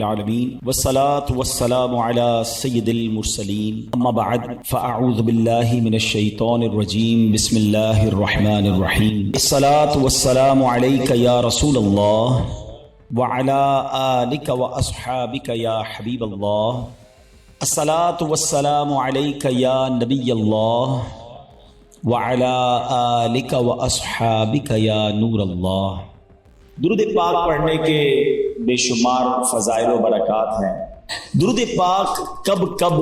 العالمين والصلاة والسلام على سيد المرسلين أما بعد فأعوذ بالله من الشيطان الرجيم بسم الله الرحمن الرحيم الصلاة والسلام عليك يا رسول الله وعلى آلك وأصحابك يا حبيب الله الصلاة والسلام عليك يا نبي الله وعلى آلك وأصحابك يا نور الله۔ درود پاک پڑھنے کے بے شمار فضائل و برکات ہیں۔ درود پاک کب کب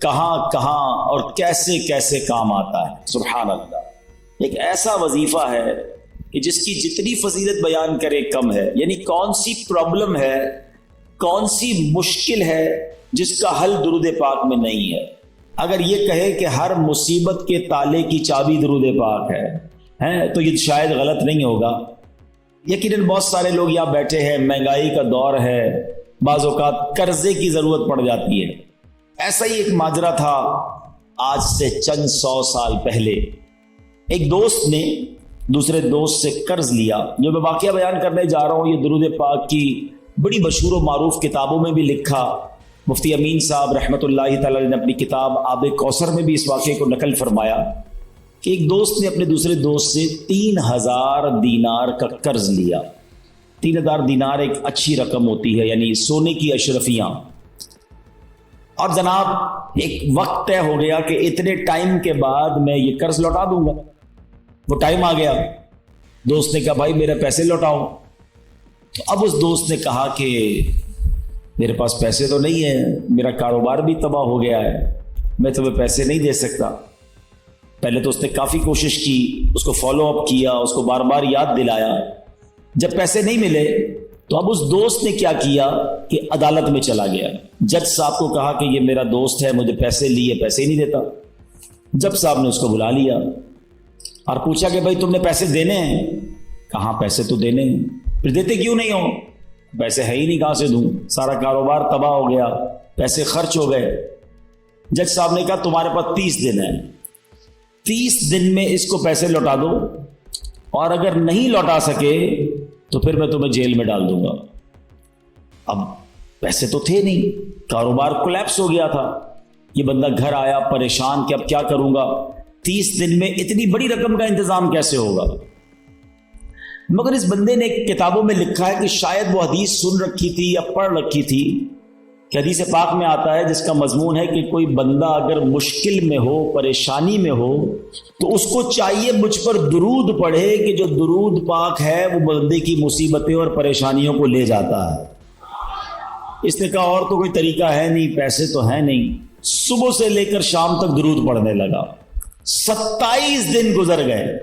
کہاں کہاں اور کیسے کیسے کام آتا ہے، سبحان اللہ۔ ایک ایسا وظیفہ ہے کہ جس کی جتنی فضیلت بیان کرے کم ہے، یعنی کون سی پرابلم ہے، کون سی مشکل ہے جس کا حل درود پاک میں نہیں ہے۔ اگر یہ کہے کہ ہر مصیبت کے تالے کی چابی درود پاک ہے تو یہ شاید غلط نہیں ہوگا۔ یقیناً بہت سارے لوگ یہاں بیٹھے ہیں، مہنگائی کا دور ہے، بعض اوقات قرضے کی ضرورت پڑ جاتی ہے۔ ایسا ہی ایک ماجرا تھا آج سے چند 100 سال پہلے۔ ایک دوست نے دوسرے دوست سے قرض لیا۔ جو میں واقعہ بیان کرنے جا رہا ہوں یہ درود پاک کی بڑی مشہور و معروف کتابوں میں بھی لکھا۔ مفتی امین صاحب رحمۃ اللہ تعالی نے اپنی کتاب آب کوثر میں بھی اس واقعے کو نقل فرمایا کہ ایک دوست نے اپنے دوسرے دوست سے 3000 دینار کا قرض لیا۔ 3000 دینار ایک اچھی رقم ہوتی ہے، یعنی سونے کی اشرفیاں۔ اور جناب ایک وقت طے ہو گیا کہ اتنے ٹائم کے بعد میں یہ قرض لوٹا دوں گا۔ وہ ٹائم آ گیا، دوست نے کہا بھائی میرے پیسے لوٹاؤ۔ تو اب اس دوست نے کہا کہ میرے پاس پیسے تو نہیں ہیں، میرا کاروبار بھی تباہ ہو گیا ہے، میں تمہیں پیسے نہیں دے سکتا۔ پہلے تو اس نے کافی کوشش کی، اس کو فالو اپ کیا، اس کو بار بار یاد دلایا۔ جب پیسے نہیں ملے تو اب اس دوست نے کیا کیا کہ عدالت میں چلا گیا۔ جج صاحب کو کہا کہ یہ میرا دوست ہے، مجھے پیسے لیے، پیسے ہی نہیں دیتا۔ جج صاحب نے اس کو بلا لیا اور پوچھا کہ بھائی تم نے پیسے دینے ہیں؟ کہاں پیسے تو دینے ہیں، پھر دیتے کیوں نہیں ہو؟ پیسے ہے ہی نہیں، کہاں سے دوں، سارا کاروبار تباہ ہو گیا، پیسے خرچ ہو گئے۔ جج صاحب نے کہا تمہارے پاس 30 دن ہیں، 30 دن میں اس کو پیسے لوٹا دو، اور اگر نہیں لوٹا سکے تو پھر میں تمہیں جیل میں ڈال دوں گا۔ اب پیسے تو تھے نہیں، کاروبار کولیپس ہو گیا تھا۔ یہ بندہ گھر آیا پریشان کہ اب کیا کروں گا، 30 دن میں اتنی بڑی رقم کا انتظام کیسے ہوگا؟ مگر اس بندے نے کتابوں میں لکھا ہے کہ شاید وہ حدیث سن رکھی تھی یا پڑھ رکھی تھی کہ حدیث پاک میں آتا ہے جس کا مضمون ہے کہ کوئی بندہ اگر مشکل میں ہو، پریشانی میں ہو، تو اس کو چاہیے مجھ پر درود پڑھے کہ جو درود پاک ہے وہ بندے کی مصیبتیں اور پریشانیوں کو لے جاتا ہے۔ اس نے کہا اور تو کوئی طریقہ ہے نہیں، پیسے تو ہے نہیں۔ صبح سے لے کر شام تک درود پڑھنے لگا۔ 27 دن گزر گئے،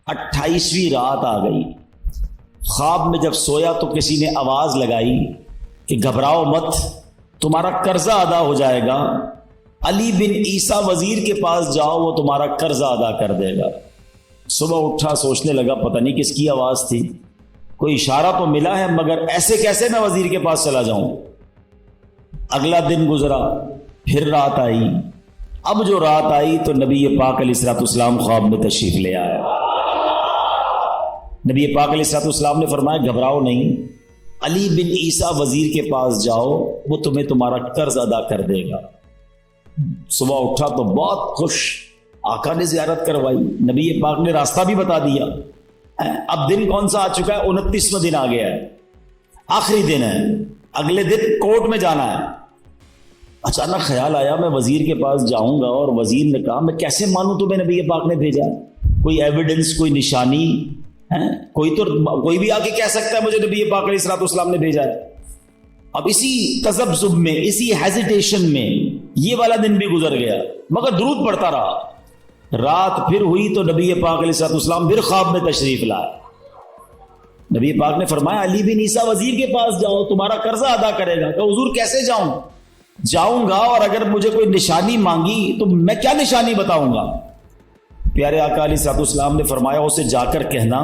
28ویں رات آ گئی۔ خواب میں جب سویا تو کسی نے آواز لگائی کہ گھبراؤ مت، تمہارا قرضہ ادا ہو جائے گا، علی بن عیسیٰ وزیر کے پاس جاؤ، وہ تمہارا قرضہ ادا کر دے گا۔ صبح اٹھا، سوچنے لگا پتہ نہیں کس کی آواز تھی، کوئی اشارہ تو ملا ہے مگر ایسے کیسے میں وزیر کے پاس چلا جاؤں۔ اگلا دن گزرا، پھر رات آئی۔ اب جو رات آئی تو نبی پاک علیہ الصلوۃ والسلام خواب میں تشریف لے آیا۔ نبی پاک علیہ الصلوۃ والسلام نے فرمایا گھبراؤ نہیں، علی بن عیسیٰ وزیر کے پاس جاؤ، وہ تمہیں تمہارا قرض ادا کر دے گا۔ صبح اٹھا تو بہت خوش، آقا نے زیارت کروائی، نبی پاک نے راستہ بھی بتا دیا۔ اب دن کون سا آ چکا ہے؟ 29واں دن آ گیا ہے، آخری دن ہے، اگلے دن کورٹ میں جانا ہے۔ اچانک خیال آیا میں وزیر کے پاس جاؤں گا، اور وزیر نے کہا میں کیسے مانوں تمہیں نبی پاک نے بھیجا؟ کوئی ایویڈنس، کوئی نشانی ہے؟ کوئی بھی آ کے کہہ سکتا ہے مجھے نبی پاک علیہ الصلوۃ والسلام نے بھیجا ہے۔ اب اسی تذبذب میں، اسی ہیزیٹیشن میں یہ والا دن بھی گزر گیا، مگر درود پڑھتا رہا۔ رات پھر ہوئی تو نبی پاک علیہ الصلوۃ والسلام پھر خواب میں تشریف لائے۔ نبی پاک نے فرمایا علی بن عیسیٰ وزیر کے پاس جاؤ، تمہارا قرضہ ادا کرے گا۔ کہ حضور کیسے جاؤں؟ جاؤں گا اور اگر مجھے کوئی نشانی مانگی تو میں کیا نشانی بتاؤں گا؟ پیارے آقا علیہ الصلوۃ والسلام نے فرمایا اسے جا کر کہنا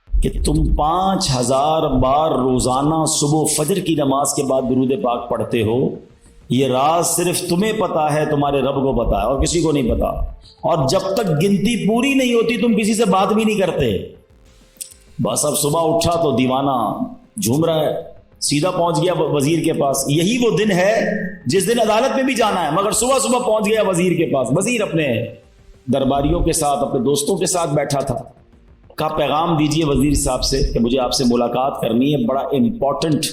کہ تم 5000 بار روزانہ صبح فجر کی نماز کے بعد درود پاک پڑھتے ہو، یہ راز صرف تمہیں پتا ہے، تمہارے رب کو پتا ہے، اور کسی کو نہیں پتا، اور جب تک گنتی پوری نہیں ہوتی تم کسی سے بات بھی نہیں کرتے۔ بس اب صبح اٹھا تو دیوانہ جھوم رہا ہے، سیدھا پہنچ گیا وزیر کے پاس. یہی وہ دن ہے جس دن عدالت میں بھی جانا ہے, مگر صبح صبح پہنچ گیا وزیر کے پاس. وزیر اپنے درباریوں کے ساتھ, اپنے دوستوں کے ساتھ بیٹھا تھا. کہا پیغام دیجئے وزیر صاحب سے کہ مجھے آپ سے ملاقات کرنی ہے, بڑا امپورٹنٹ,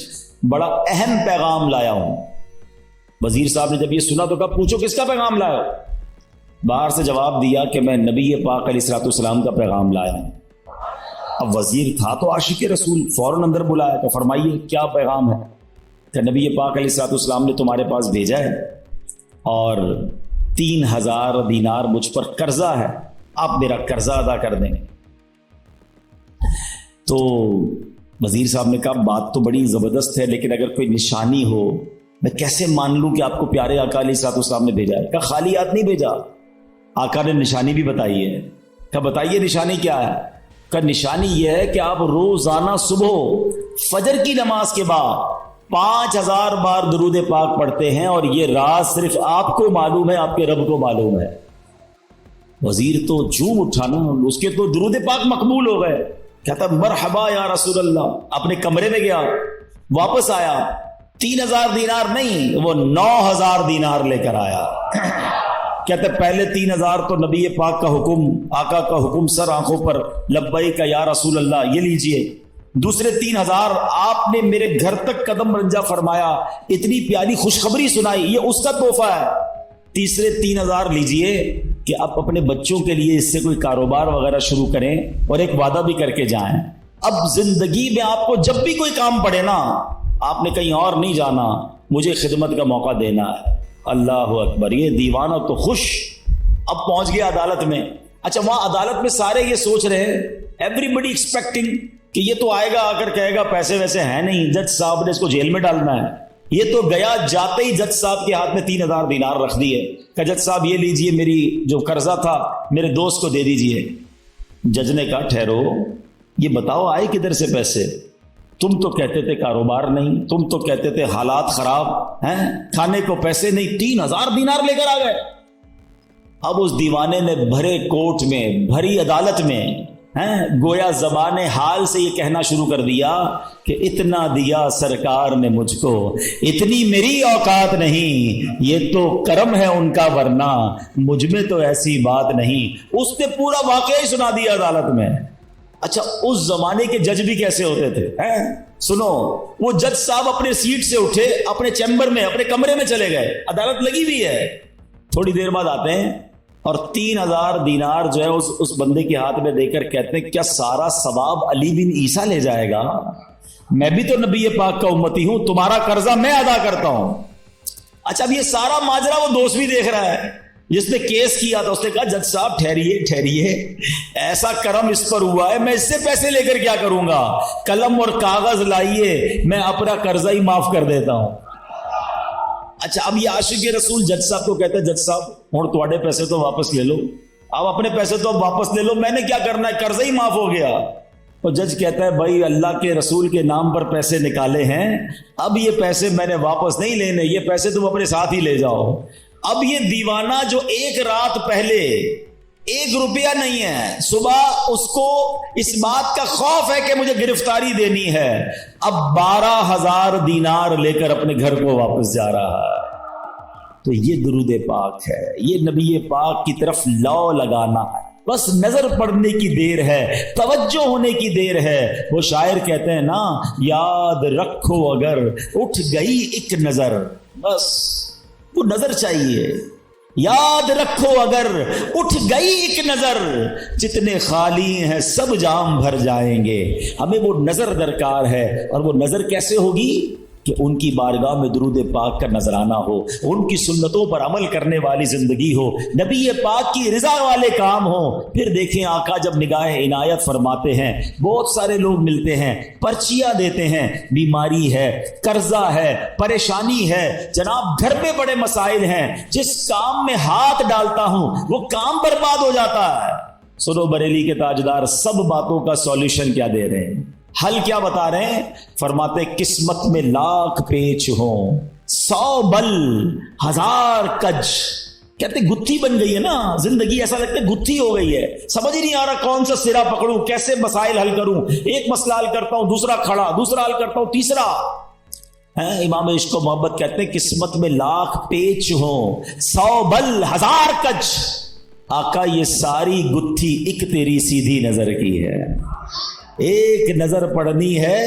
بڑا اہم پیغام لایا ہوں. وزیر صاحب نے جب یہ سنا تو کہا پوچھو کس کا پیغام لایا ہو؟ باہر سے جواب دیا کہ میں نبی پاک علیہ الصلوۃ والسلام کا پیغام لایا ہوں. اب وزیر تھا تو عاشق رسول, فوراً اندر بلایا تو فرمائیے کیا پیغام ہے؟ کہ نبی پاک علیہ الصلوۃ والسلام نے تمہارے پاس بھیجا ہے اور 3000 دینار مجھ پر قرضہ ہے, آپ میرا قرضہ ادا کر دیں. تو وزیر صاحب نے کہا بات تو بڑی زبردست ہے, لیکن اگر کوئی نشانی ہو میں کیسے مان لوں کہ آپ کو پیارے آقا علیہ الصلوۃ والسلام نے بھیجا ہے؟ کہا خالی ہاتھ نہیں بھیجا, آقا نے نشانی بھی بتائی ہے. کہا بتائیے نشانی کیا ہے؟ کہا نشانی یہ ہے کہ آپ روزانہ صبح فجر کی نماز کے بعد 5000 بار درود پاک پڑھتے ہیں, اور یہ راز صرف آپ کو معلوم ہے, آپ کے رب کو معلوم ہے. وزیر تو جھوم اٹھا نا, اس کے تو درود پاک مقبول ہو گئے. کہتا مرحبا یا رسول اللہ. اپنے کمرے میں گیا, واپس آیا, 3000 دینار نہیں وہ 9000 دینار لے کر آیا. کہتے پہلے 3000 تو نبی پاک کا حکم, آقا کا حکم سر آنکھوں پر, لبیک یا رسول اللہ, یہ لیجئے. دوسرے 3000 آپ نے میرے گھر تک قدم رنجا فرمایا, اتنی پیاری خوشخبری سنائی, یہ اس کا تحفہ ہے. تیسرے 3000 لیجئے کہ آپ اپنے بچوں کے لیے اس سے کوئی کاروبار وغیرہ شروع کریں اور ایک وعدہ بھی کر کے جائیں. اب زندگی میں آپ کو جب بھی کوئی کام پڑے نا, آپ نے کہیں اور نہیں جانا, مجھے خدمت کا موقع دینا ہے. اللہ اکبر. یہ دیوانہ تو خوش. اب پہنچ گیا عدالت میں. اچھا وہاں عدالت میں سارے یہ سوچ رہے ہیں, ایوری بڈی ایکسپیکٹنگ کہ یہ تو آئے گا آ کر کہے گا پیسے ویسے ہیں نہیں, جج صاحب نے اس کو جیل میں ڈالنا ہے. یہ تو گیا, جاتے ہی جج صاحب کے ہاتھ میں 3000 دینار رکھ دیے کہ جج صاحب یہ لیجئے, میری جو قرضہ تھا میرے دوست کو دے دیجئے. جج نے کہا ٹھہرو, یہ بتاؤ آئے کدھر سے پیسے؟ تم تو کہتے تھے کاروبار نہیں, تم تو کہتے تھے حالات خراب ہیں, کھانے کو پیسے نہیں, 3000 دینار لے کر آ گئے. اب اس دیوانے نے بھرے کوٹ میں, بھری عدالت میں گویا زبان حال سے یہ کہنا شروع کر دیا کہ اتنا دیا سرکار نے مجھ کو, اتنی میری اوقات نہیں, یہ تو کرم ہے ان کا, ورنہ مجھ میں تو ایسی بات نہیں. اس نے پورا واقعہ ہی سنا دیا عدالت میں. اچھا اس زمانے کے جج بھی کیسے ہوتے تھے؟ سنو, وہ جج صاحب اپنے سیٹ سے اٹھے, اپنے چیمبر میں, اپنے کمرے میں چلے گئے, عدالت لگی ہوئی ہے. تھوڑی دیر بعد آتے ہیں اور 3000 دینار جو ہے اس بندے کے ہاتھ میں دے کر کہتے ہیں کیا سارا ثواب علی بن عیسیٰ لے جائے گا؟ میں بھی تو نبی پاک کا امتی ہوں, تمہارا قرضہ میں ادا کرتا ہوں. اچھا اب یہ سارا ماجرا وہ دوست بھی دیکھ رہا ہے جس نے کیس کیا تھا. اس نے کہا جج صاحب ٹھہریے, ایسا کرم اس پر ہوا ہے, میں اس سے پیسے لے کر کیا کروں گا؟ قلم اور کاغذ لائیے, میں اپنا قرضہ ہی معاف کر دیتا ہوں. اچھا اب یہ عاشق رسول جج صاحب کو کہتے ہیں جج صاحب اور تواڈے پیسے تو واپس لے لو, آپ اپنے پیسے تو واپس لے لو, میں نے کیا کرنا ہے, قرضہ ہی معاف ہو گیا. تو جج کہتا ہے بھائی اللہ کے رسول کے نام پر پیسے نکالے ہیں, اب یہ پیسے میں نے واپس نہیں لینے, یہ پیسے تم اپنے ساتھ ہی لے جاؤ. اب یہ دیوانہ جو ایک رات پہلے 1 روپیہ نہیں ہے, صبح اس کو اس بات کا خوف ہے کہ مجھے گرفتاری دینی ہے, اب 12000 دینار لے کر اپنے گھر کو واپس جا رہا ہے. تو یہ درود پاک ہے, یہ نبی پاک کی طرف لو لگانا ہے. بس نظر پڑنے کی دیر ہے, توجہ ہونے کی دیر ہے. وہ شاعر کہتے ہیں نا, یاد رکھو اگر اٹھ گئی ایک نظر, بس وہ نظر چاہیے. یاد رکھو اگر اٹھ گئی ایک نظر, جتنے خالی ہیں سب جام بھر جائیں گے. ہمیں وہ نظر درکار ہے, اور وہ نظر کیسے ہوگی کہ ان کی بارگاہ میں درود پاک کا نذرانہ ہو, ان کی سنتوں پر عمل کرنے والی زندگی ہو, نبی پاک کی رضا والے کام ہو. پھر دیکھیں آقا جب نگاہ عنایت فرماتے ہیں, بہت سارے لوگ ملتے ہیں, پرچیاں دیتے ہیں, بیماری ہے, قرضہ ہے, پریشانی ہے, جناب گھر میں بڑے مسائل ہیں, جس کام میں ہاتھ ڈالتا ہوں وہ کام برباد ہو جاتا ہے. سنو بریلی کے تاجدار سب باتوں کا سولوشن کیا دے رہے ہیں, حل کیا بتا رہے ہیں؟ فرماتے قسمت میں لاکھ پیچ ہوں, 100 بل 1000 کج. کہتے گتھی بن گئی ہے نا زندگی, ایسا لگتا ہے گتھی ہو گئی ہے, سمجھ ہی نہیں آ رہا کون سا سرا پکڑوں, کیسے مسائل حل کروں. ایک مسئلہ حل کرتا ہوں, دوسرا کھڑا, دوسرا حل کرتا ہوں, تیسرا. امام عشق و محبت کہتے ہیں قسمت میں لاکھ پیچ ہوں 100 بل 1000 کج، آقا یہ ساری گتھی ایک تیری سیدھی نظر کی ہے، ایک نظر پڑنی ہے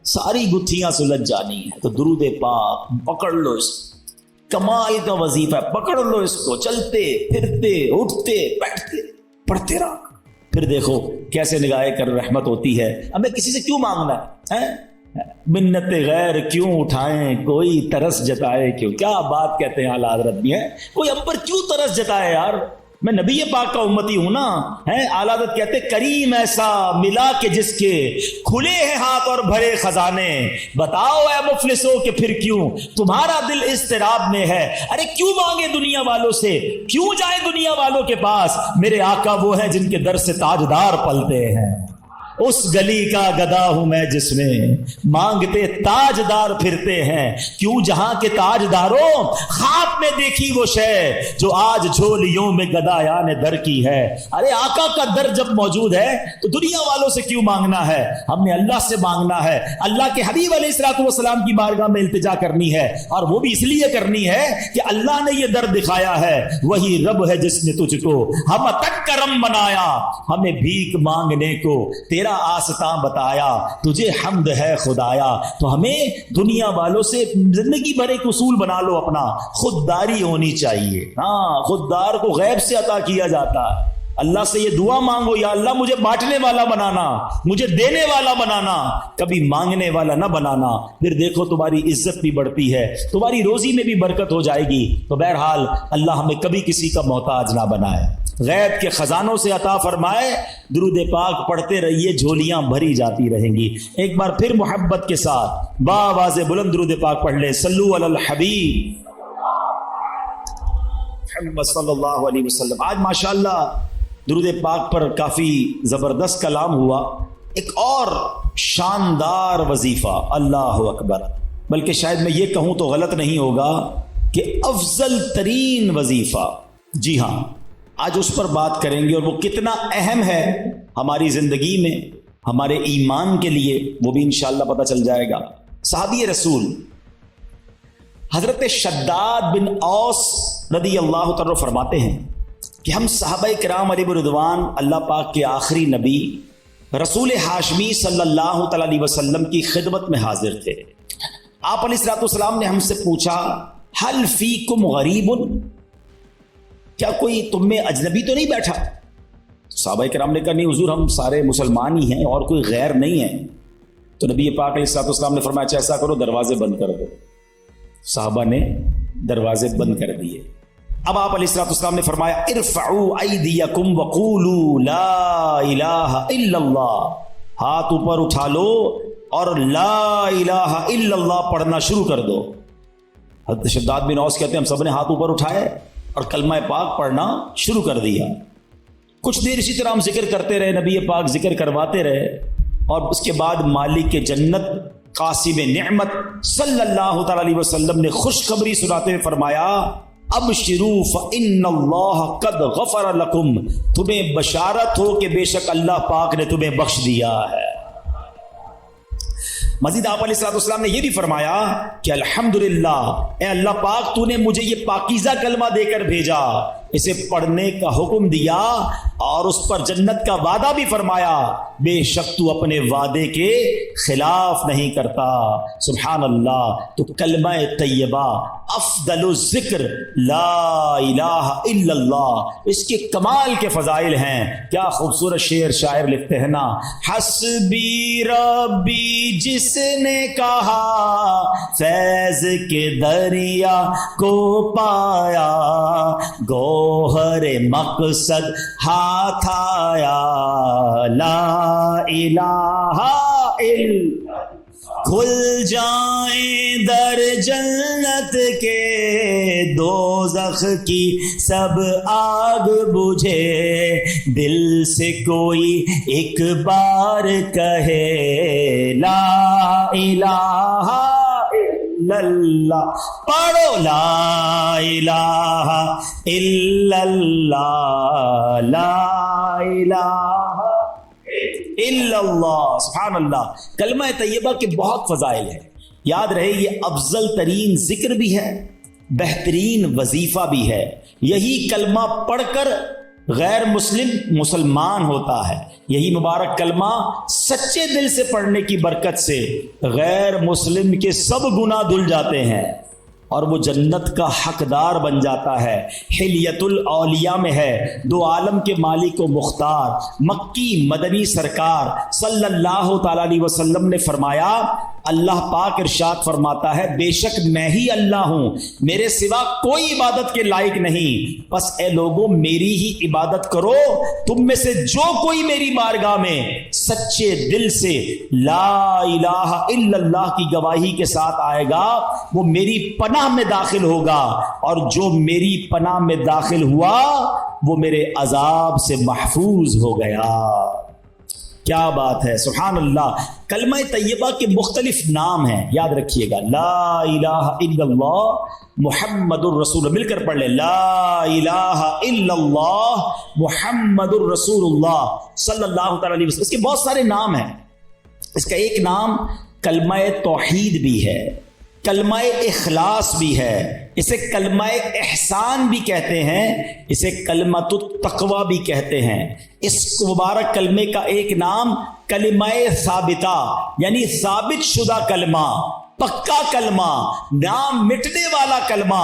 ساری گتھیاں سلجھ جانی ہے۔ تو درود پاک پکڑ لو، اس کمال کا وظیفہ ہے، پکڑ لو اس کو، چلتے پھرتے اٹھتے بیٹھتے پڑھتے رہو، پھر دیکھو کیسے نگاہ کر رحمت ہوتی ہے۔ ہمیں کسی سے کیوں مانگنا ہے؟ منت غیر کیوں اٹھائیں، کوئی ترس جتائے کیوں؟ کیا بات کہتے ہیں اعلیٰ حضرت بھی ہے، کوئی ہم پر کیوں ترس جتائے یار، میں نبی پاک کا امتی ہوں نا۔ اعلیٰ حضرت کہتے کریم ایسا ملا کہ جس کے کھلے ہیں ہاتھ اور بھرے خزانے، بتاؤ اے مفلسو کہ پھر کیوں تمہارا دل اضطراب میں ہے۔ ارے کیوں مانگے دنیا والوں سے، کیوں جائیں دنیا والوں کے پاس، میرے آقا وہ ہیں جن کے در سے تاجدار پلتے ہیں۔ اس گلی کا گدا ہوں میں جس میں مانگتے تاجدار پھرتے ہیں، کیوں جہاں کے تاجداروں خواب میں دیکھی وہ شے جو آج جھولیوں میں گدایان در کی ہے۔ ارے آقا کا در جب موجود ہے تو دنیا والوں سے کیوں مانگنا ہے، ہم نے اللہ سے مانگنا ہے، اللہ کے حبیب علیہ الصلوۃ والسلام کی بارگاہ میں التجا کرنی ہے، اور وہ بھی اس لیے کرنی ہے کہ اللہ نے یہ در دکھایا ہے، وہی رب ہے جس نے تجھ کو ہم تک کرم بنایا، ہمیں بھیک مانگنے کو تیرا آستاں بتایا، تجھے حمد ہے خدایا۔ تو ہمیں دنیا والوں سے زندگی بھر ایک اصول بنا لو اپنا، خودداری ہونی چاہیے۔ ہاں، خوددار کو غیب سے عطا کیا جاتا ہے۔ اللہ سے یہ دعا مانگو، یا اللہ مجھے بانٹنے والا بنانا، مجھے دینے والا بنانا، کبھی مانگنے والا نہ بنانا، پھر دیکھو تمہاری عزت بھی بڑھتی ہے، تمہاری روزی میں بھی برکت ہو جائے گی۔ تو بہرحال اللہ ہمیں کبھی کسی کا محتاج نہ بنائے، غیب کے خزانوں سے عطا فرمائے۔ درود پاک پڑھتے رہیے، جھولیاں بھری جاتی رہیں گی۔ ایک بار پھر محبت کے ساتھ باواز بلند درود پاک پڑھ لیں، صلو علی الحبیب محمد صلی اللہ علیہ وسلم۔ آج ماشاءاللہ درود پاک پر کافی زبردست کلام ہوا۔ ایک اور شاندار وظیفہ، اللہ اکبر، بلکہ شاید میں یہ کہوں تو غلط نہیں ہوگا کہ افضل ترین وظیفہ، جی ہاں، آج اس پر بات کریں گے، اور وہ کتنا اہم ہے ہماری زندگی میں، ہمارے ایمان کے لیے، وہ بھی انشاءاللہ پتہ چل جائے گا۔ صحابی رسول حضرت شداد بن اوس رضی اللہ تعالیٰ فرماتے ہیں کہ ہم صحابہ کرام علیہ رضوان اللہ پاک کے آخری نبی رسول ہاشمی صلی اللہ تعالیٰ علیہ وسلم کی خدمت میں حاضر تھے۔ آپ علیہ الصلوۃ والسلام نے ہم سے پوچھا، حل فیکم غریب، کیا کوئی تم میں اجنبی تو نہیں بیٹھا؟ صحابہ کرام نے کہا نہیں حضور، ہم سارے مسلمان ہی ہیں اور کوئی غیر نہیں ہے۔ تو نبی پاک علیہ الصلوۃ والسلام نے فرمایا اچھا ایسا کرو، دروازے بند کر دو۔ صحابہ نے دروازے بند کر دیے۔ اب آپ علیہ الصلوۃ والسلام نے فرمایا ارفعوا ایدیکم وقولوا لا الہ الا اللہ، ہاتھ اوپر اٹھا لو اور لا الہ الا اللہ پڑھنا شروع کر دو۔ حضرت شداد بن اوس کہتے ہیں ہم سب نے ہاتھ اوپر اٹھائے اور کلمہ پاک پڑھنا شروع کر دیا۔ کچھ دیر اسی طرح ہم ذکر کرتے رہے، نبی پاک ذکر کرواتے رہے، اور اس کے بعد مالک کے جنت قاسم نعمت صلی اللہ تعالی علیہ وسلم نے خوشخبری سناتے ہوئے فرمایا ابشروا فإن اللہ قد غفر لکم، تمہیں بشارت ہو کہ بے شک اللہ پاک نے تمہیں بخش دیا ہے۔ مزید آپ علیہ الصلوۃ والسلام نے یہ بھی فرمایا کہ الحمدللہ، اے اللہ پاک تو نے مجھے یہ پاکیزہ کلمہ دے کر بھیجا، اسے پڑھنے کا حکم دیا اور اس پر جنت کا وعدہ بھی فرمایا، بے شک تو اپنے وعدے کے خلاف نہیں کرتا۔ سبحان اللہ۔ تو کلمہ طیبہ افضل الذکر لا الہ الا اللہ، اس کے کمال کے فضائل ہیں۔ کیا خوبصورت شعر شاعر لکھتے ہیں نا، حسبی ربی جس نے کہا فیض کے دریا کو پایا، گوہر مقصد ہاتھ آیا، لا الہ الا، کھل جائیں در جنت کے، دوزخ کی سب آگ بجھے، دل سے کوئی ایک بار کہے لا الہ الا اللہ، پڑھو لا الہ الا اللہ، لا الہ الا اللہ۔ سبحان اللہ۔ کلمہ طیبہ کے بہت فضائل ہیں، یاد رہے یہ افضل ترین ذکر بھی ہے، بہترین وظیفہ بھی ہے۔ یہی کلمہ پڑھ کر غیر مسلم مسلمان ہوتا ہے، یہی مبارک کلمہ سچے دل سے پڑھنے کی برکت سے غیر مسلم کے سب گناہ دھل جاتے ہیں اور وہ جنت کا حقدار بن جاتا ہے۔ حلیت الاولیاء میں ہے، دو عالم کے مالک و مختار مکی مدنی سرکار صلی اللہ تعالی علیہ وسلم نے فرمایا، اللہ پاک ارشاد فرماتا ہے، بے شک میں ہی اللہ ہوں، میرے سوا کوئی عبادت کے لائق نہیں، بس اے لوگوں میری ہی عبادت کرو۔ تم میں سے جو کوئی میری بارگاہ میں سچے دل سے لا الہ الا اللہ کی گواہی کے ساتھ آئے گا وہ میری پناہ میں داخل ہوگا، اور جو میری پناہ میں داخل ہوا وہ میرے عذاب سے محفوظ ہو گیا۔ کیا بات ہے، سبحان اللہ۔ کلمہ طیبہ کے مختلف نام ہیں، یاد رکھیے گا، لا الہ الا اللہ محمد الرسول، مل کر پڑھ لیں، لا الہ الا اللہ محمد الرسول اللہ صلی اللہ تعالی علیہ وسلم۔ اس کے بہت سارے نام ہیں، اس کا ایک نام کلمہ توحید بھی ہے، کلمہ اخلاص بھی ہے، اسے کلمہ احسان بھی کہتے ہیں، اسے کلمۃ التقوی بھی کہتے ہیں۔ اس مبارک کلمے کا ایک نام کلمہ ثابتہ یعنی ثابت شدہ کلمہ، پکا کلمہ، نام مٹنے والا کلمہ،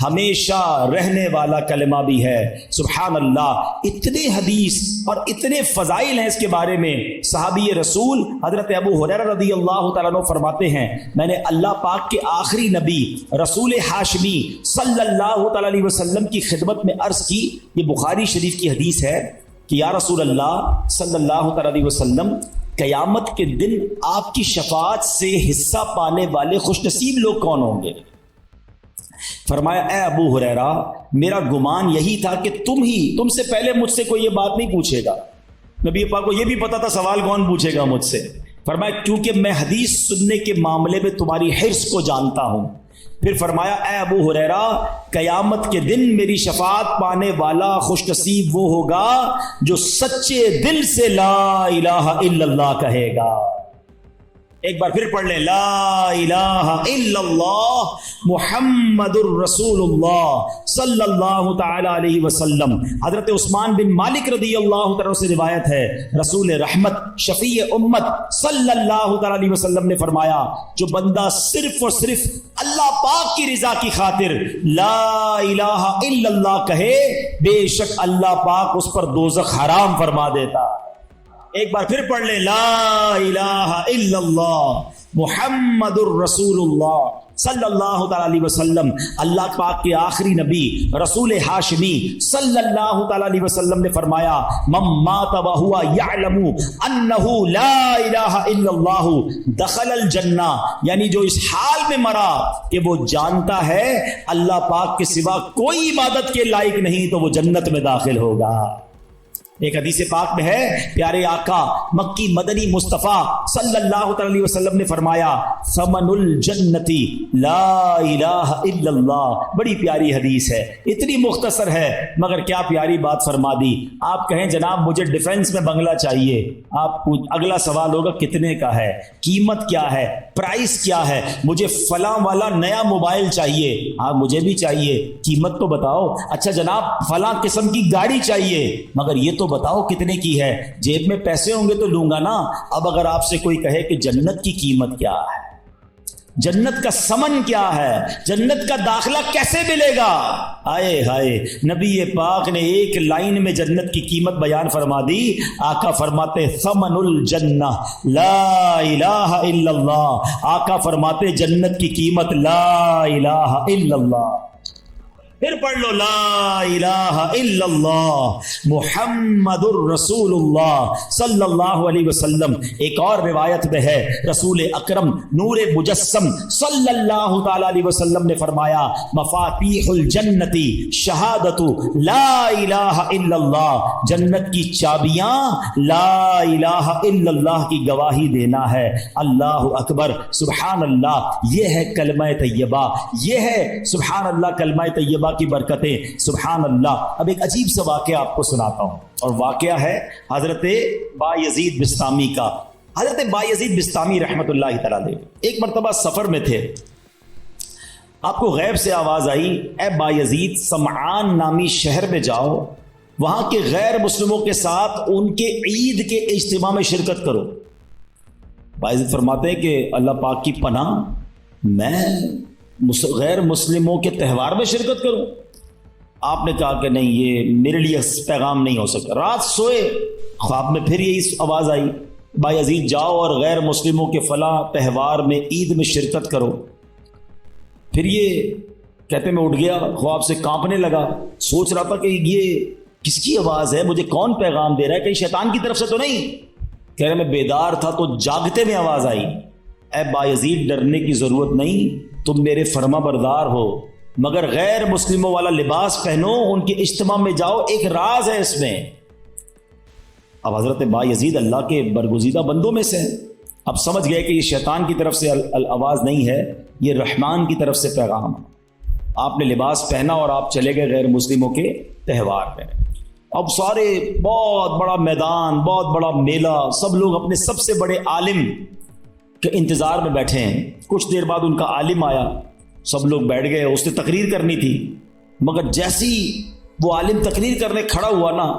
ہمیشہ رہنے والا کلمہ بھی ہے۔ سبحان اللہ، اتنے حدیث اور اتنے فضائل ہیں اس کے بارے میں۔ صحابی رسول حضرت ابو ہریرہ رضی اللہ تعالیٰ عنہ فرماتے ہیں، میں نے اللہ پاک کے آخری نبی رسول ہاشمی صلی اللہ تعالیٰ علیہ وسلم کی خدمت میں عرض کی، یہ بخاری شریف کی حدیث ہے کہ یا رسول اللہ صلی اللہ تعالیٰ علیہ وسلم، قیامت کے دن آپ کی شفاعت سے حصہ پانے والے خوش نصیب لوگ کون ہوں گے؟ فرمایا، اے ابو ہریرہ، میرا گمان یہی تھا کہ تم سے پہلے مجھ سے کوئی یہ بات نہیں پوچھے گا۔ نبی پاک کو یہ بھی پتا تھا سوال کون پوچھے گا مجھ سے۔ فرمایا کیونکہ میں حدیث سننے کے معاملے میں تمہاری حرص کو جانتا ہوں۔ پھر فرمایا، اے ابو ہریرہ، قیامت کے دن میری شفاعت پانے والا خوش نصیب وہ ہوگا جو سچے دل سے لا الہ الا اللہ کہے گا۔ ایک بار پھر پڑھ لیں، لا الہ الا اللہ محمد الرسول اللہ صلی اللہ تعالی علیہ وسلم۔ حضرت عثمان بن مالک رضی اللہ تعالیٰ سے روایت ہے، رسول رحمت شفیع امت صلی اللہ تعالی علیہ وسلم نے فرمایا، جو بندہ صرف اور صرف اللہ پاک کی رضا کی خاطر لا الہ الا اللہ کہے، بے شک اللہ پاک اس پر دوزخ حرام فرما دیتا۔ ایک بار پھر پڑھ لیں، لا الہ الا اللہ محمد الرسول اللہ صلی اللہ تعالی علیہ وسلم۔ اللہ پاک کے آخری نبی رسول ہاشمی صلی اللہ تعالی علیہ وسلم نے فرمایا، من مات وہو یعلم انہ لا الہ الا اللہ دخل الجنہ، یعنی جو اس حال میں مرا کہ وہ جانتا ہے اللہ پاک کے سوا کوئی عبادت کے لائق نہیں تو وہ جنت میں داخل ہوگا۔ ایک حدیث پاک میں ہے، پیارے آقا مکی مدنی مصطفیٰ صلی اللہ علیہ وسلم نے فرمایا، ثمن الجنتی لا الہ الا اللہ۔ بڑی پیاری حدیث ہے، اتنی مختصر ہے مگر کیا پیاری بات فرما دی۔ آپ کہیں جناب مجھے ڈیفنس میں بنگلہ چاہیے، آپ اگلا سوال ہوگا کتنے کا ہے، قیمت کیا ہے، پرائس کیا ہے، مجھے فلاں والا نیا موبائل چاہیے، ہاں مجھے بھی چاہیے، قیمت تو بتاؤ۔ اچھا جناب فلاں قسم کی گاڑی چاہیے، مگر یہ تو بتاؤ کتنے کی ہے، جیب میں پیسے ہوں گے تو لوں گا نا۔ اب اگر آپ سے کوئی کہے کہ جنت کی قیمت کیا ہے، جنت کا ثمن کیا ہے، جنت کا داخلہ کیسے ملے گا، آئے ہائے، نبی پاک نے ایک لائن میں جنت کی قیمت بیان فرما دی۔ آقا فرماتے ثمن الجنہ لا الہ الا اللہ، آقا فرماتے جنت کی قیمت لا الہ الا اللہ۔ پھر پڑھ لو، لا الہ الا اللہ محمد الرسول اللہ صلی اللہ علیہ وسلم۔ ایک اور روایت میں ہے، رسول اکرم نور مجسم صلی اللہ تعالی علیہ وسلم نے فرمایا، مفاتیح الجنتی شہادت لا الہ الا اللہ، جنت کی چابیاں لا الہ الا اللہ کی گواہی دینا ہے۔ اللہ اکبر، سبحان اللہ، یہ ہے کلمہ طیبہ، یہ ہے سبحان اللہ کلمہ طیبہ کی برکتیں، سبحان اللہ۔ اب ایک عجیب سا واقعہ آپ کو سناتا ہوں، اور واقعہ ہے حضرت با یزید بسطامی کا۔ حضرت بایزید بسطامی رحمۃ اللہ تعالی علیہ ایک مرتبہ سفر میں تھے، آپ کو غیب سے آواز آئی، اے بایزید سمعان نامی شہر میں جاؤ، وہاں کے غیر مسلموں کے ساتھ ان کے عید کے اجتماع میں شرکت کرو۔ بایزید فرماتے ہیں کہ اللہ پاک کی پناہ، میں غیر مسلموں کے تہوار میں شرکت کروں؟ آپ نے کہا کہ نہیں، یہ میرے لیے پیغام نہیں ہو سکتا۔ رات سوئے، خواب میں پھر یہی آواز آئی، بایزید جاؤ اور غیر مسلموں کے فلاں تہوار میں عید میں شرکت کرو۔ پھر یہ کہتے میں اٹھ گیا، خواب سے کانپنے لگا، سوچ رہا تھا کہ یہ کس کی آواز ہے، مجھے کون پیغام دے رہا ہے، کہیں شیطان کی طرف سے تو نہیں؟ کہہ رہے میں بیدار تھا تو جاگتے میں آواز آئی، اے بایزید ڈرنے کی ضرورت نہیں، تم میرے فرما بردار ہو، مگر غیر مسلموں والا لباس پہنو، ان کے اجتماع میں جاؤ، ایک راز ہے اس میں۔ اب حضرت بایزید اللہ کے برگزیدہ بندوں میں سے اب سمجھ گئے کہ یہ شیطان کی طرف سے آواز نہیں ہے، یہ رحمان کی طرف سے پیغام۔ آپ نے لباس پہنا اور آپ چلے گئے غیر مسلموں کے تہوار میں۔ اب سارے بہت بڑا میدان، بہت بڑا میلہ، سب لوگ اپنے سب سے بڑے عالم کے انتظار میں بیٹھے ہیں۔ کچھ دیر بعد ان کا عالم آیا، سب لوگ بیٹھ گئے، اس نے تقریر کرنی تھی، مگر جیسی وہ عالم تقریر کرنے کھڑا ہوا نا،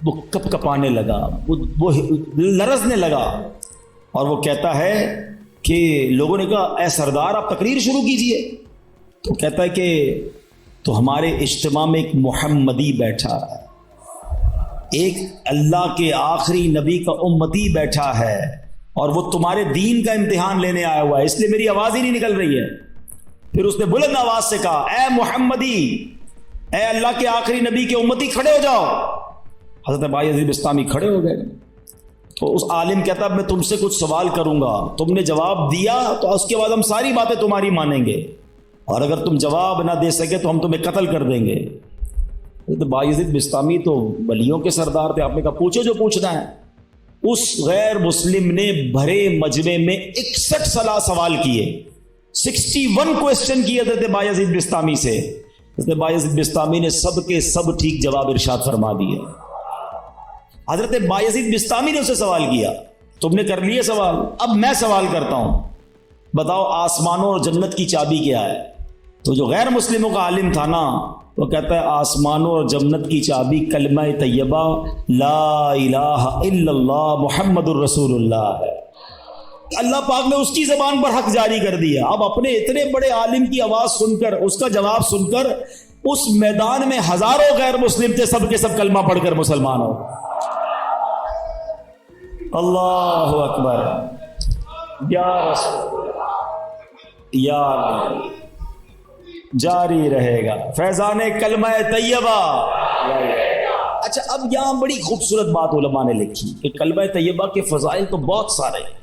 وہ کپ کپانے لگا، وہ لرزنے لگا، اور وہ کہتا ہے کہ لوگوں نے کہا اے سردار آپ تقریر شروع کیجئے۔ تو کہتا ہے کہ تو ہمارے اجتماع میں ایک محمدی بیٹھا ہے، ایک اللہ کے آخری نبی کا امتی بیٹھا ہے، اور وہ تمہارے دین کا امتحان لینے آیا ہوا ہے، اس لیے میری آواز ہی نہیں نکل رہی ہے۔ پھر اس نے بلند آواز سے کہا اے محمدی، اے اللہ کے آخری نبی کے امتی، کھڑے ہو جاؤ۔ حضرت بایزید بسطامی کھڑے ہو گئے۔ تو اس عالم کہتا اب میں تم سے کچھ سوال کروں گا، تم نے جواب دیا تو اس کے بعد ہم ساری باتیں تمہاری مانیں گے، اور اگر تم جواب نہ دے سکے تو ہم تمہیں قتل کر دیں گے۔ حضرت بایزید بسطامی تو ولیوں کے سردار تھے، آپ نے کہا پوچھو جو پوچھنا ہے۔ اس غیر مسلم نے بھرے مجمع میں 61 سوال کیے، 61 کوسچن کیے حضرت بایزید بسطامی سے۔ حضرت بایزید بسطامی نے سب کے سب ٹھیک جواب ارشاد فرما دیے۔ حضرت بایزید بسطامی نے اسے سوال کیا، تم نے کر لیے سوال، اب میں سوال کرتا ہوں، بتاؤ آسمانوں اور جنت کی چابی کیا ہے؟ تو جو غیر مسلموں کا عالم تھا نا، وہ کہتا ہے آسمانوں اور جنت کی چابی کلمہ طیبہ لا الہ الا اللہ محمد الرسول اللہ ہے۔ اللہ پاک نے اس کی زبان پر حق جاری کر دیا۔ اب اپنے اتنے بڑے عالم کی آواز سن کر، اس کا جواب سن کر، اس میدان میں ہزاروں غیر مسلم تھے، سب کے سب کلمہ پڑھ کر مسلمان ہو۔ اللہ اکبر، یا رسول یا جاری رہے گا فیضان کلمہ طیبہ۔ اچھا، اب یہاں بڑی خوبصورت بات علماء نے لکھی کہ کلمہ طیبہ کے فضائل تو بہت سارے ہیں،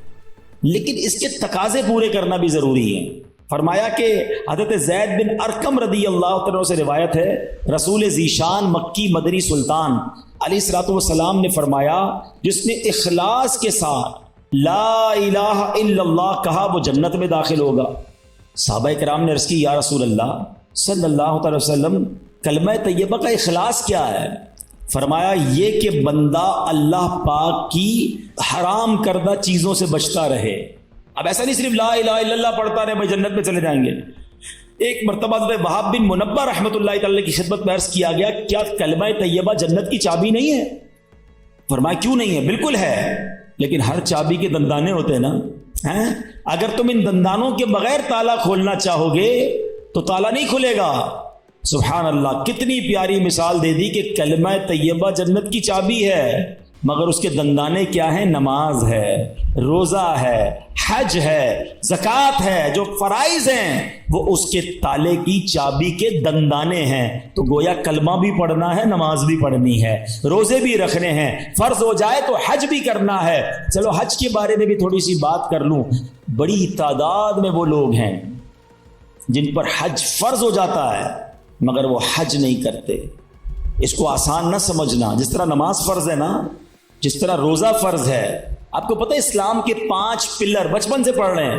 لیکن اس کے تقاضے پورے کرنا بھی ضروری ہے۔ فرمایا کہ حضرت زید بن ارقم رضی اللہ عنہ سے روایت ہے، رسول ذیشان مکی مدنی سلطان علیہ الصلوۃ والسلام نے فرمایا جس نے اخلاص کے ساتھ لا الہ الا اللہ کہا وہ جنت میں داخل ہوگا۔ صحابہ کرام نے عرض کی یا رسول اللہ صلی اللہ علیہ وسلم کلمہ طیبہ کا اخلاص کیا ہے؟ فرمایا یہ کہ بندہ اللہ پاک کی حرام کردہ چیزوں سے بچتا رہے۔ اب ایسا نہیں صرف لا الہ الا اللہ پڑھتا رہے بھائی جنت میں چلے جائیں گے۔ ایک مرتبہ وہاب بن منبہ رحمۃ اللہ تعالی کی خدمت میں عرض کیا گیا کیا کلمہ طیبہ جنت کی چابی نہیں ہے؟ فرمایا کیوں نہیں ہے؟ بالکل ہے، لیکن ہر چابی کے دندانے ہوتے ہیں نا، اگر تم ان دندانوں کے بغیر تالا کھولنا چاہو گے تو تالا نہیں کھلے گا۔ سبحان اللہ، کتنی پیاری مثال دے دی کہ کلمہ طیبہ جنت کی چابی ہے، مگر اس کے دندانے کیا ہیں؟ نماز ہے، روزہ ہے، حج ہے، زکوٰۃ ہے، جو فرائض ہیں وہ اس کے تالے کی چابی کے دندانے ہیں۔ تو گویا کلمہ بھی پڑھنا ہے، نماز بھی پڑھنی ہے، روزے بھی رکھنے ہیں، فرض ہو جائے تو حج بھی کرنا ہے۔ چلو حج کے بارے میں بھی تھوڑی سی بات کر لوں۔ بڑی تعداد میں وہ لوگ ہیں جن پر حج فرض ہو جاتا ہے مگر وہ حج نہیں کرتے۔ اس کو آسان نہ سمجھنا، جس طرح نماز فرض ہے نا، جس طرح روزہ فرض ہے۔ آپ کو پتہ ہے اسلام کے 5 پلر بچپن سے پڑھ رہے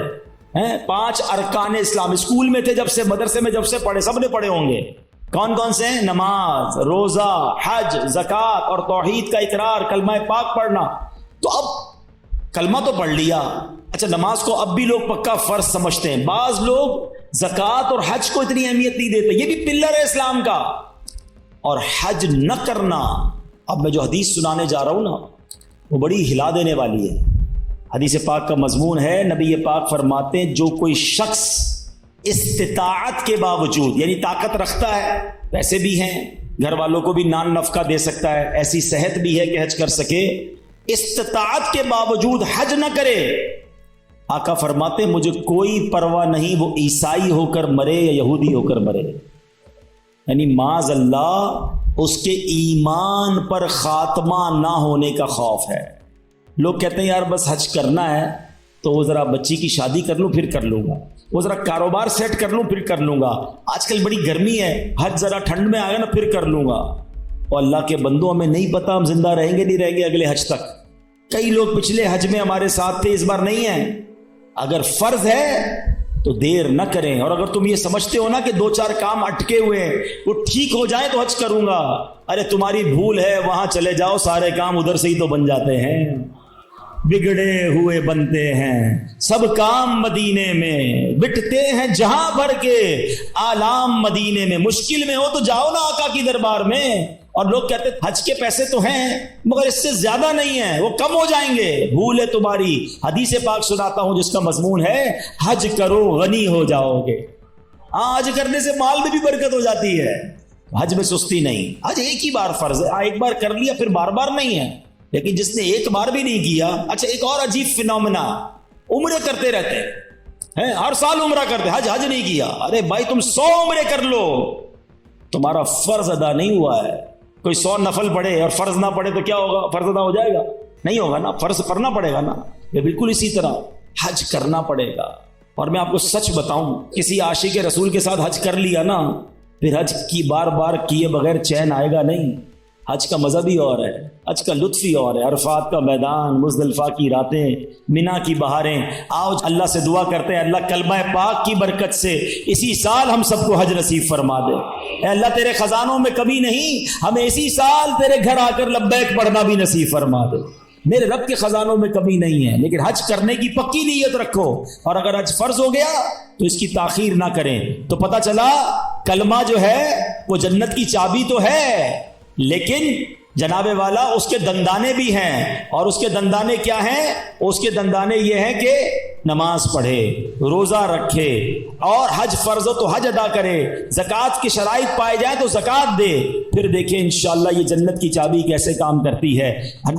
ہیں، 5 ارکان اسلام، اسکول میں تھے جب سے، مدرسے میں جب سے پڑھے، سب نے پڑھے ہوں گے۔ کون کون سے ہیں؟ نماز، روزہ، حج، زکوٰۃ اور توحید کا اقرار، کلمہ پاک پڑھنا۔ تو اب کلمہ تو پڑھ لیا، اچھا نماز کو اب بھی لوگ پکا فرض سمجھتے ہیں، بعض لوگ زکوٰۃ اور حج کو اتنی اہمیت نہیں دیتے، یہ بھی پلر ہے اسلام کا۔ اور حج نہ کرنا، اب میں جو حدیث سنانے جا رہا ہوں نا وہ بڑی ہلا دینے والی ہے۔ حدیث پاک کا مضمون ہے، نبی پاک فرماتے ہیں جو کوئی شخص استطاعت کے باوجود، یعنی طاقت رکھتا ہے، پیسے بھی ہیں، گھر والوں کو بھی نان نفقہ دے سکتا ہے، ایسی صحت بھی ہے کہ حج کر سکے، استطاعت کے باوجود حج نہ کرے، آقا فرماتے ہیں مجھے کوئی پرواہ نہیں وہ عیسائی ہو کر مرے یا یہودی ہو کر مرے، یعنی معاذ اللہ اس کے ایمان پر خاتمہ نہ ہونے کا خوف ہے۔ لوگ کہتے ہیں یار بس حج کرنا ہے تو وہ ذرا بچی کی شادی کر لوں پھر کر لوں گا، وہ ذرا کاروبار سیٹ کر لوں پھر کر لوں گا، آج کل بڑی گرمی ہے، حج ذرا ٹھنڈ میں آئے نا پھر کر لوں گا۔ اور اللہ کے بندوں ہمیں نہیں پتا ہم زندہ رہیں گے نہیں رہیں گے اگلے حج تک۔ کئی لوگ پچھلے حج میں ہمارے ساتھ تھے، اس بار نہیں ہیں۔ اگر فرض ہے تو دیر نہ کریں، اور اگر تم یہ سمجھتے ہو نا کہ دو چار کام اٹکے ہوئے ہیں وہ ٹھیک ہو جائیں تو حج کروں گا، ارے تمہاری بھول ہے، وہاں چلے جاؤ، سارے کام ادھر سے ہی تو بن جاتے ہیں، بگڑے ہوئے بنتے ہیں سب کام مدینے میں، بٹتے ہیں جہاں بھر کے آلام مدینے میں، مشکل میں ہو تو جاؤ نا آقا کی دربار میں۔ اور لوگ کہتے ہیں حج کے پیسے تو ہیں مگر اس سے زیادہ نہیں ہیں، وہ کم ہو جائیں گے، بھول ہے تمہاری۔ حدیث پاک سناتا ہوں جس کا مضمون ہے حج کرو غنی ہو جاؤ گے۔ ہاں حج کرنے سے مال میں بھی برکت ہو جاتی ہے، حج میں سستی نہیں، حج ایک ہی بار فرض ہے، ایک بار کر لیا پھر بار بار نہیں ہے۔ لیکن جس نے ایک بار بھی نہیں کیا، اچھا ایک اور عجیب فینومینا، عمرے کرتے رہتے ہیں، ہر سال عمرہ کرتے، حج نہیں کیا، ارے بھائی تم 100 عمرے کر لو، تمہارا فرض ادا نہیں ہوا ہے۔ کوئی 100 نفل پڑھے اور فرض نہ پڑھے تو کیا ہوگا؟ فرض ادا ہو جائے گا؟ نہیں ہوگا نا، فرض پڑھنا پڑے گا نا۔ یہ بالکل اسی طرح حج کرنا پڑے گا۔ اور میں آپ کو سچ بتاؤں، کسی عاشق رسول کے ساتھ حج کر لیا نا پھر حج کی بار بار کیے بغیر چین آئے گا نہیں۔ حج کا مزہ بھی اور ہے، حج کا لطف ہی اور ہے، عرفات کا میدان، مزدلفہ کی راتیں، مینا کی بہاریں۔ آؤ اللہ سے دعا کرتے ہیں اللہ کلمہ پاک کی برکت سے اسی سال ہم سب کو حج نصیب فرما دے۔ اے اللہ تیرے خزانوں میں کمی نہیں، ہمیں اسی سال تیرے گھر آ کر لبیک پڑھنا بھی نصیب فرما دے۔ میرے رب کے خزانوں میں کمی نہیں ہے، لیکن حج کرنے کی پکی نیت رکھو، اور اگر حج فرض ہو گیا تو اس کی تاخیر نہ کریں۔ تو پتہ چلا کلمہ جو ہے وہ جنت کی چابی تو ہے، لیکن جناب والا اس کے دندانے بھی ہیں، اور اس کے دندانے کیا ہیں؟ اس کے دندانے یہ ہیں کہ نماز پڑھے، روزہ رکھے، اور حج فرض ہو تو حج ادا کرے، زکوٰۃ کی شرائط پائے جائیں تو زکوٰۃ دے، پھر دیکھیں انشاءاللہ یہ جنت کی چابی کیسے کام کرتی ہے۔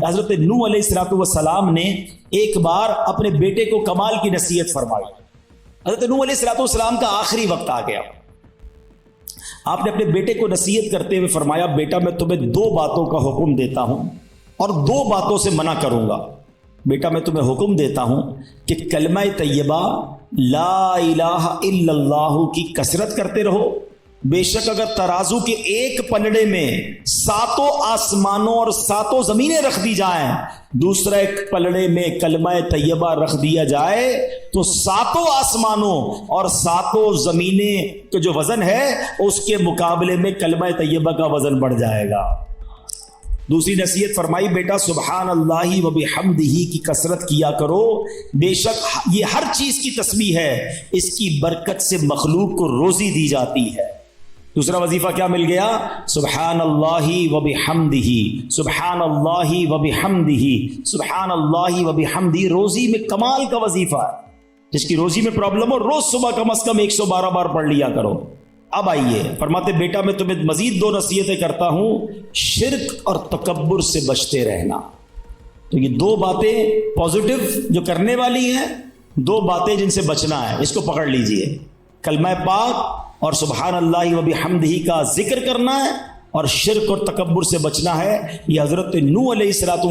حضرت نوح علیہ السلام نے ایک بار اپنے بیٹے کو کمال کی نصیحت فرمائی۔ حضرت نوح علیہ السلام کا آخری وقت آ گیا، آپ نے اپنے بیٹے کو نصیحت کرتے ہوئے فرمایا بیٹا میں تمہیں 2 باتوں کا حکم دیتا ہوں اور 2 باتوں سے منع کروں گا۔ بیٹا میں تمہیں حکم دیتا ہوں کہ کلمہ طیبہ لا الہ الا اللہ کی کثرت کرتے رہو، بے شک اگر ترازو کے ایک پلڑے میں 7 آسمانوں اور 7 زمینیں رکھ دی جائیں، دوسرے ایک پلڑے میں کلمہ طیبہ رکھ دیا جائے تو 7 آسمانوں اور 7 زمینیں کا جو وزن ہے اس کے مقابلے میں کلمہ طیبہ کا وزن بڑھ جائے گا۔ دوسری نصیحت فرمائی بیٹا سبحان اللہ و بحمدہ کی کثرت کیا کرو، بے شک یہ ہر چیز کی تسبیح ہے، اس کی برکت سے مخلوق کو روزی دی جاتی ہے۔ دوسرا وظیفہ کیا مل گیا؟ سبحان اللہ و بحمدہ، سبحان اللہ و بحمدہ، سبحان اللہ و بحمدہ۔ روزی میں کمال کا وظیفہ ہے، جس کی روزی میں پرابلم ہو روز صبح کم از کم 112 بار پڑھ لیا کرو۔ اب آئیے فرماتے بیٹا میں تمہیں مزید 2 نصیحتیں کرتا ہوں، شرک اور تکبر سے بچتے رہنا۔ تو یہ 2 باتیں پازیٹو جو کرنے والی ہیں، 2 باتیں جن سے بچنا ہے، اس کو پکڑ لیجئے، کلمہ پاک اور سبحان اللہ و بحمدہ کا ذکر کرنا ہے، اور شرک اور تکبر سے بچنا ہے۔ یہ حضرت نوح علیہ السلام